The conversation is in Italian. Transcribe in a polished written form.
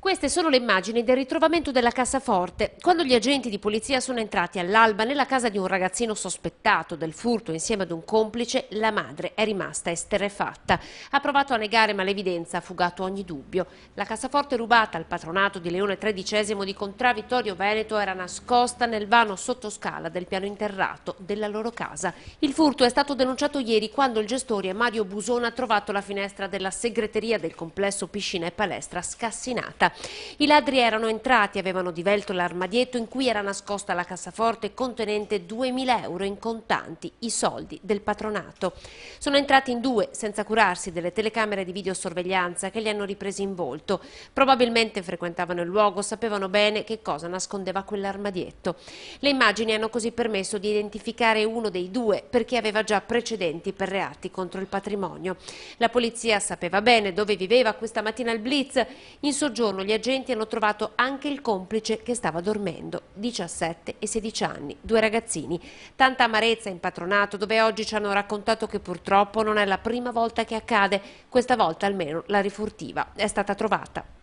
Queste sono le immagini del ritrovamento della cassaforte. Quando gli agenti di polizia sono entrati all'alba nella casa di un ragazzino sospettato del furto insieme ad un complice, la madre è rimasta esterrefatta. Ha provato a negare, ma l'evidenza ha fugato ogni dubbio. La cassaforte rubata al patronato di Leone XIII di Contravittorio Veneto era nascosta nel vano sottoscala del piano interrato della loro casa. Il furto è stato denunciato ieri quando il gestore Mario Busona ha trovato la finestra della segreteria del complesso piscina e palestra scassinata. I ladri erano entrati, avevano divelto l'armadietto in cui era nascosta la cassaforte contenente 2.000 euro in contanti, i soldi del patronato. Sono entrati in due senza curarsi delle telecamere di videosorveglianza che li hanno ripresi in volto. Probabilmente frequentavano il luogo, sapevano bene che cosa nascondeva quell'armadietto. Le immagini hanno così permesso di identificare uno dei due perché aveva già precedenti per reati contro il patrimonio. La polizia sapeva bene dove viveva questa mattina il blitz. In soggiorno gli agenti hanno trovato anche il complice che stava dormendo, 17 e 16 anni, due ragazzini. Tanta amarezza in patronato, dove oggi ci hanno raccontato che purtroppo non è la prima volta che accade, questa volta almeno la rifurtiva è stata trovata.